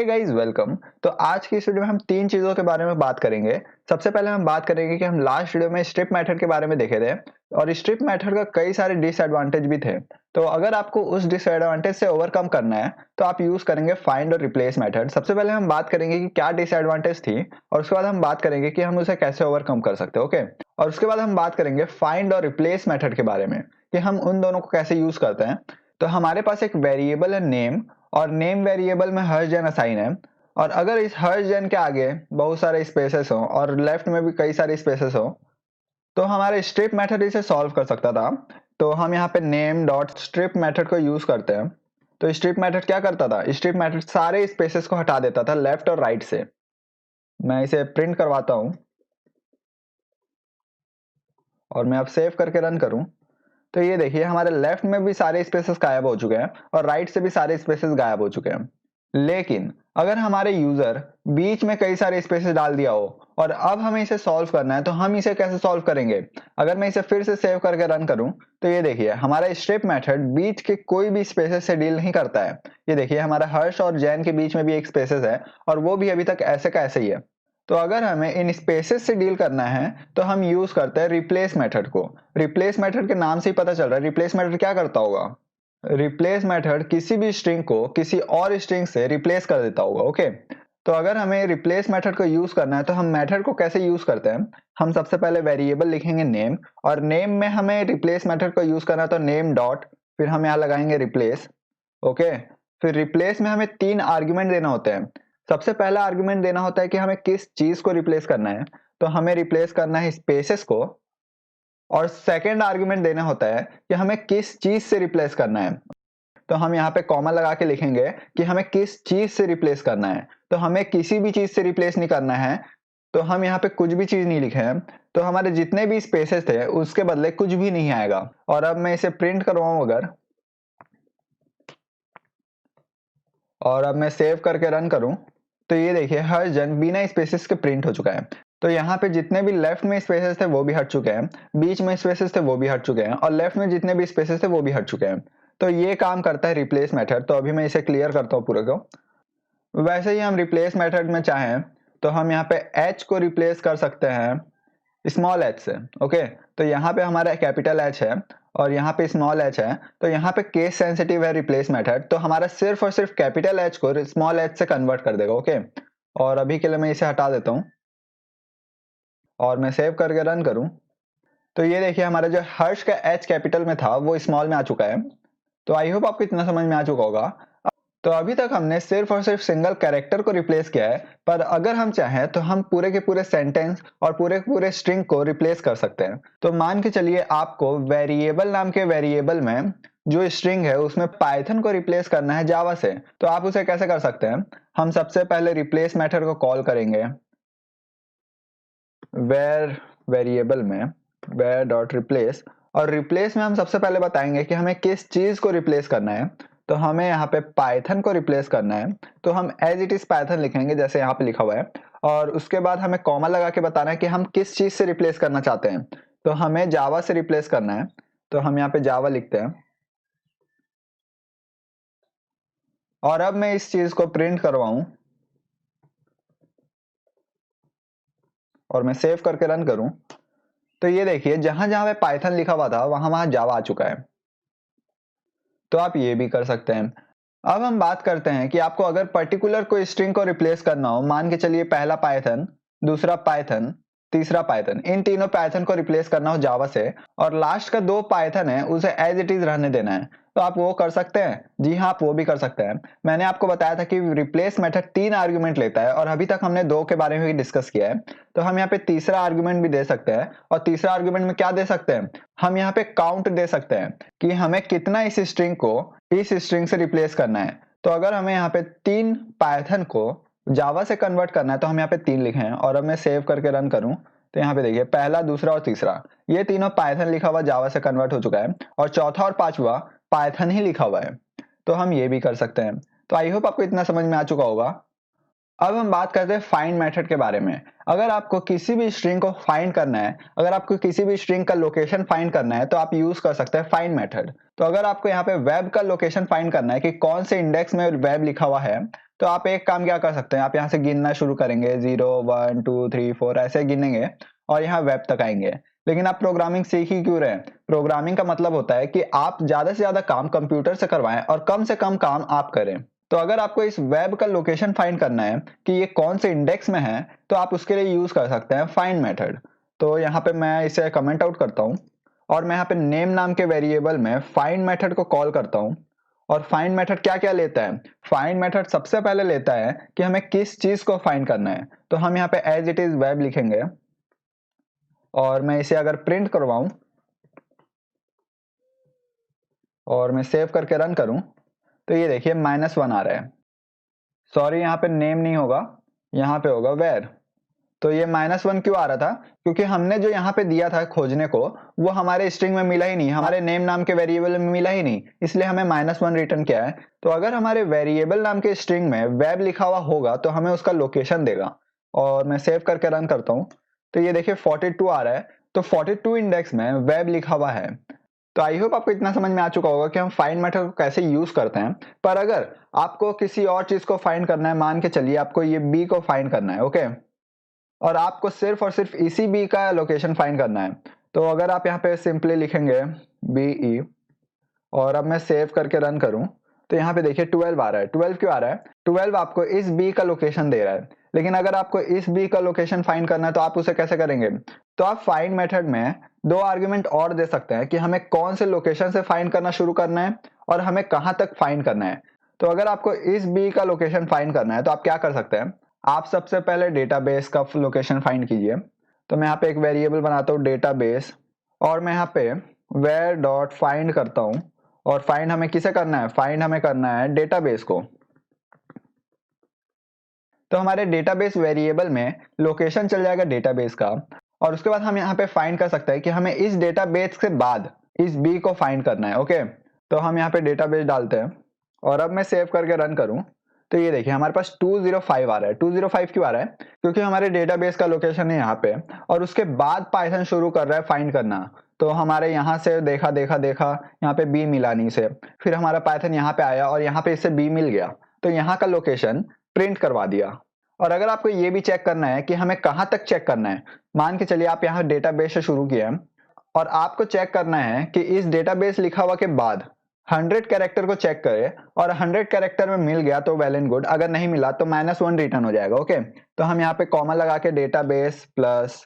Guys welcome. तो आज की इस वीडियो में हम तीन चीजों के बारे में बात करेंगे। सबसे पहले हम बात करेंगे कि हम लास्ट वीडियो में स्ट्रिप मेथड के बारे में देखे थे और स्ट्रिप मेथड का कई सारे डिसएडवांटेज भी थे। तो अगर आपको उस डिसएडवांटेज से ओवरकम करना है तो आप यूज करेंगे फाइंड और रिप्लेस मेथड। सबसे पहले हम बात करेंगे कि क्या डिसएडवांटेज थी और उसके बाद हम बात करेंगे कि हम उसे कैसे ओवरकम कर सकते हैं। ओके, और उसके बाद हम बात करेंगे फाइंड और रिप्लेस मेथड के बारे में कि हम उन दोनों को कैसे यूज करते हैं। तो हमारे पास एक वेरिएबल है नेम और नेम वेरिएबल में हर जन असाइन है और अगर इस हर जन के आगे बहुत सारे स्पेसेस हो और लेफ्ट में भी कई सारे स्पेसेस हो तो हमारे स्ट्रिप मेथड इसे सॉल्व कर सकता था। तो हम यहाँ पे नेम डॉट स्ट्रिप मेथड को यूज करते हैं। तो स्ट्रिप मेथड क्या करता था, स्ट्रिप मेथड सारे स्पेसेस को हटा देता था लेफ्ट और राइट से। मैं इसे प्रिंट करवाता हूं और मैं अब सेव करके रन करूं तो ये देखिए हमारे लेफ्ट में भी सारे स्पेसेस गायब हो चुके हैं और राइट से भी सारे स्पेसेस गायब हो चुके हैं। लेकिन अगर हमारे यूजर बीच में कई सारे स्पेसेस डाल दिया हो और अब हमें इसे सॉल्व करना है तो हम इसे कैसे सॉल्व करेंगे। अगर मैं इसे फिर से सेव करके रन करूं तो ये देखिए हमारा स्ट्रिप मेथड बीच के कोई भी स्पेसेस से डील नहीं करता है। ये देखिए हमारा हर्ष और जैन के बीच में भी एक स्पेसेस है और वो भी अभी तक ऐसे का ऐसे ही है। तो अगर हमें इन स्पेसेस से डील करना है तो हम यूज करते हैं रिप्लेस मेथड को। रिप्लेस मेथड के नाम से ही पता चल रहा है रिप्लेस मेथड क्या करता होगा। रिप्लेस मेथड किसी भी स्ट्रिंग को किसी और स्ट्रिंग से रिप्लेस कर देता होगा। ओके, तो अगर हमें रिप्लेस मेथड को यूज करना है तो हम मेथड को कैसे यूज करते हैं। हम सबसे पहले वेरिएबल लिखेंगे नेम और नेम में हमें रिप्लेस मेथड को यूज करना है तो नेम डॉट फिर हम यहाँ लगाएंगे रिप्लेस। ओके, फिर रिप्लेस में हमें तीन आर्ग्यूमेंट देना होते हैं। सबसे पहला आर्गुमेंट देना होता है कि हमें किस चीज को रिप्लेस करना है। तो हमें रिप्लेस करना है स्पेसेस को। और सेकंड आर्गुमेंट देना होता है कि हमें किस चीज से रिप्लेस करना है। तो हम यहाँ पे कॉमा लगा के लिखेंगे कि हमें किस चीज से रिप्लेस करना है। तो हमें किसी भी चीज से रिप्लेस नहीं करना है। तो हम यहाँ पे कुछ भी चीज नहीं लिखे हैं तो हमारे जितने भी स्पेसेस थे उसके बदले कुछ भी नहीं आएगा। और अब मैं इसे प्रिंट करवाऊं अगर और अब मैं सेव करके रन करूं तो ये देखिए हर जन बिना स्पेसेस के प्रिंट हो चुका है। तो यहाँ पे जितने भी लेफ्ट में स्पेसेस थे वो भी हट चुके हैं, बीच में स्पेसेस थे वो भी हट चुके हैं और लेफ्ट में जितने भी स्पेसेस थे वो भी हट चुके हैं। तो ये काम करता है रिप्लेस मेथड। तो अभी मैं इसे क्लियर करता हूँ पूरे को। वैसे ही हम रिप्लेस मेथड में चाहें तो हम यहाँ पे एच को रिप्लेस कर सकते हैं स्मॉल एच से। ओके, तो यहाँ पे हमारा कैपिटल एच है और यहाँ पे स्मॉल एच है। तो यहाँ पे केस सेंसिटिव है रिप्लेस मेथड, तो हमारा सिर्फ और सिर्फ कैपिटल एच को स्मॉल एच से कन्वर्ट कर देगा। ओके, और अभी के लिए मैं इसे हटा देता हूँ और मैं सेव करके रन करूँ तो ये देखिए हमारा जो हर्ष का एच कैपिटल में था वो स्मॉल में आ चुका है। तो आई होप आपको इतना समझ में आ चुका होगा। तो अभी तक हमने सिर्फ और सिर्फ सिंगल कैरेक्टर को रिप्लेस किया है, पर अगर हम चाहें तो हम पूरे के पूरे सेंटेंस और पूरे के पूरे स्ट्रिंग को रिप्लेस कर सकते हैं। तो मान के चलिए आपको वेरिएबल नाम के वेरिएबल में जो स्ट्रिंग है उसमें पाइथन को रिप्लेस करना है जावा से। तो आप उसे कैसे कर सकते हैं। हम सबसे पहले रिप्लेस मेथड को कॉल करेंगे वेर वेरिएबल में वेर डॉट रिप्लेस और रिप्लेस में हम सबसे पहले बताएंगे कि हमें किस चीज को रिप्लेस करना है। तो हमें यहाँ पे पाइथन को रिप्लेस करना है तो हम एज इट इज पाइथन लिखेंगे जैसे यहाँ पे लिखा हुआ है और उसके बाद हमें कॉमा लगा के बताना है कि हम किस चीज से रिप्लेस करना चाहते हैं। तो हमें जावा से रिप्लेस करना है तो हम यहाँ पे जावा लिखते हैं और अब मैं इस चीज को प्रिंट करवाऊं और मैं सेव करके रन करूं तो ये देखिए जहां जहां पे पाइथन लिखा हुआ था वहां वहां जावा आ चुका है। तो आप ये भी कर सकते हैं। अब हम बात करते हैं कि आपको अगर पर्टिकुलर कोई स्ट्रिंग को रिप्लेस करना हो, मान के चलिए पहला पाइथन, दूसरा पाइथन, तीसरा पाइथन, इन तीनों पाइथन को रिप्लेस करना हो जावा से और लास्ट का दो पाइथन है उसे एज इट इज रहने देना है। तो आप वो कर सकते हैं। जी हाँ, आप वो भी कर सकते हैं। मैंने आपको बताया था कि रिप्लेस मेथड तीन आर्गुमेंट लेता है और अभी तक हमने दो के बारे में ही डिस्कस किया है। तो हम यहाँ पे तीसरा आर्गुमेंट भी दे सकते हैं और तीसरा आर्गुमेंट में क्या दे सकते हैं, हम यहाँ पे काउंट दे सकते हैं कि हमें कितना इस स्ट्रिंग को इस स्ट्रिंग से रिप्लेस करना है। तो अगर हमें यहाँ पे तीन पाइथन को जावा से कन्वर्ट करना है तो हम यहाँ पे तीन लिखे हैं और अब मैं सेव करके रन करूं तो यहाँ पे देखिए पहला, दूसरा और तीसरा ये तीनों पाइथन लिखा हुआ जावा से कन्वर्ट हो चुका है और चौथा और पांचवा पाइथन ही लिखा हुआ है। तो हम ये भी कर सकते हैं। तो आई होप आपको इतना समझ में आ चुका होगा। अब हम बात करते हैं फाइंड मेथड के बारे में। अगर आपको किसी भी स्ट्रिंग को फाइंड करना है, अगर आपको किसी भी स्ट्रिंग का लोकेशन फाइंड करना है तो आप यूज कर सकते हैं फाइंड मेथड। तो अगर आपको यहाँ पे वेब का लोकेशन फाइंड करना है कि कौन से इंडेक्स में वेब लिखा हुआ है, तो आप एक काम क्या कर सकते हैं, आप यहाँ से गिनना शुरू करेंगे, 0 1 2 3 4 ऐसे गिनेंगे और यहाँ वेब तक आएंगे। लेकिन आप प्रोग्रामिंग सीख ही क्यों रहे हैं? प्रोग्रामिंग का मतलब होता है कि आप ज्यादा से ज्यादा काम कंप्यूटर से करवाएं और कम से कम काम आप करें। तो अगर आपको इस वेब का लोकेशन फाइंड करना है कि ये कौन से इंडेक्स में है, तो आप उसके लिए यूज कर सकते हैं फाइंड मेथड। तो यहाँ पे मैं इसे कमेंट आउट करता हूँ और मैं यहाँ पे नेम नाम के वेरिएबल में फाइंड मेथड को कॉल करता हूँ। और फाइंड मेथड क्या क्या लेता है? फाइंड मेथड सबसे पहले लेता है कि हमें किस चीज को फाइंड करना है। तो हम यहाँ पे एज इट इज वेब लिखेंगे और मैं इसे अगर प्रिंट करवाऊं और मैं सेव करके रन करूं, तो ये देखिए -1 आ रहा है। सॉरी, यहाँ पे नेम नहीं होगा, यहाँ पे होगा वेर। तो ये -1 क्यों आ रहा था? क्योंकि हमने जो यहाँ पे दिया था खोजने को, वो हमारे स्ट्रिंग में मिला ही नहीं, हमारे नेम नाम के वेरिएबल में मिला ही नहीं, इसलिए हमें -1 रिटर्न किया है। तो अगर हमारे वेरिएबल नाम के स्ट्रिंग में वेब लिखा हुआ होगा तो हमें उसका लोकेशन देगा। और मैं सेव करके रन करता हूँ, तो ये देखिए 42 आ रहा है। तो 42 इंडेक्स में वेब लिखा हुआ है। तो आई होप आपको इतना समझ में आ चुका होगा कि हम फाइंड मेथड को कैसे यूज करते हैं। पर अगर आपको किसी और चीज को फाइंड करना है, मान के चलिए आपको ये बी को फाइंड करना है, ओके, और आपको सिर्फ और सिर्फ इसी बी का लोकेशन फाइंड करना है, तो अगर आप यहाँ पे सिंपली लिखेंगे BE और अब मैं सेव करके रन करूं, तो यहाँ पे देखिए 12 आ रहा है। 12 क्यों आ रहा है? 12 आपको इस बी का लोकेशन दे रहा है। लेकिन अगर आपको इस बी का लोकेशन फाइंड करना है तो आप उसे कैसे करेंगे? तो आप फाइंड मेथड में 2 आर्ग्यूमेंट और दे सकते हैं कि हमें कौन से लोकेशन से फाइंड करना शुरू करना है और हमें कहां तक फाइंड करना है। तो अगर आपको इस बी का लोकेशन फाइंड करना है तो आप क्या कर सकते हैं, आप सबसे पहले डेटाबेस का लोकेशन फाइंड कीजिए। तो मैं यहाँ पे एक वेरिएबल बनाता हूँ डेटाबेस और मैं यहाँ पे वेयर डॉट फाइंड करता हूँ। और फाइंड हमें किसे करना है? फाइंड हमें करना है डेटाबेस को। तो हमारे डेटाबेस वेरिएबल में लोकेशन चल जाएगा डेटाबेस का। और उसके बाद हम यहाँ पे फाइंड कर सकते हैं कि हमें इस डेटाबेस के बाद इस बी को फाइंड करना है, ओके। तो हम यहाँ पे डेटाबेस डालते हैं और अब मैं सेव करके रन करूं, तो ये देखिए हमारे पास 205 आ रहा है। 205 क्यों आ रहा है? क्योंकि हमारे डेटाबेस का लोकेशन है यहाँ पे और उसके बाद पाइथन शुरू कर रहा है फाइंड करना। तो हमारे यहाँ से देखा देखा देखा यहाँ पे बी मिला नहीं से, फिर हमारा पाइथन यहाँ पे आया और यहाँ पे इससे बी मिल गया, तो यहाँ का लोकेशन प्रिंट करवा दिया। और अगर आपको ये भी चेक करना है कि हमें कहाँ तक चेक करना है, मान के चलिए आप यहाँ डेटाबेस से शुरू किया और आपको चेक करना है कि इस डेटाबेस लिखा हुआ के बाद 100 कैरेक्टर को चेक करे और 100 कैरेक्टर में मिल गया तो वेल एंड गुड, अगर नहीं मिला तो -1 रिटर्न हो जाएगा, ओके। तो हम यहाँ पे कॉमा लगा के डेटाबेस प्लस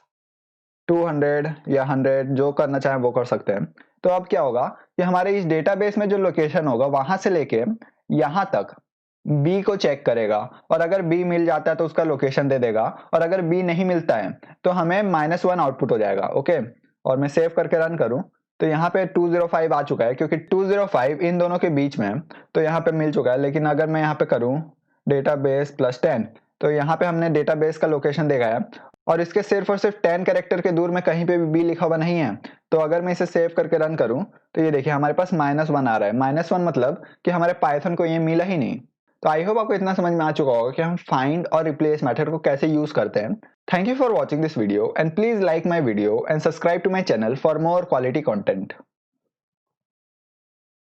200 या 100 जो करना चाहें वो कर सकते हैं। तो अब क्या होगा कि हमारे इस डेटाबेस में जो लोकेशन होगा वहां से लेके यहाँ तक बी को चेक करेगा और अगर बी मिल जाता है तो उसका लोकेशन दे देगा और अगर बी नहीं मिलता है तो हमें -1 आउटपुट हो जाएगा, ओके। और मैं सेव करके रन करूं, तो यहाँ पे 205 आ चुका है क्योंकि 205 इन दोनों के बीच में है, तो यहाँ पे मिल चुका है। लेकिन अगर मैं यहाँ पे करूं डेटाबेस प्लस 10, तो यहाँ पे हमने डेटाबेस का लोकेशन देखा है और इसके सिर्फ और सिर्फ 10 कैरेक्टर के दूर में कहीं पे भी बी लिखा हुआ नहीं है। तो अगर मैं इसे सेव करके रन करूं, तो ये देखिए हमारे पास -1 आ रहा है। -1 मतलब कि हमारे पाइथन को ये मिला ही नहीं। तो आई होप आपको इतना समझ में आ चुका होगा कि हम फाइंड और रिप्लेस मेथड को कैसे यूज करते हैं। Thank you for watching this video and please like my video and subscribe to my channel for more quality content.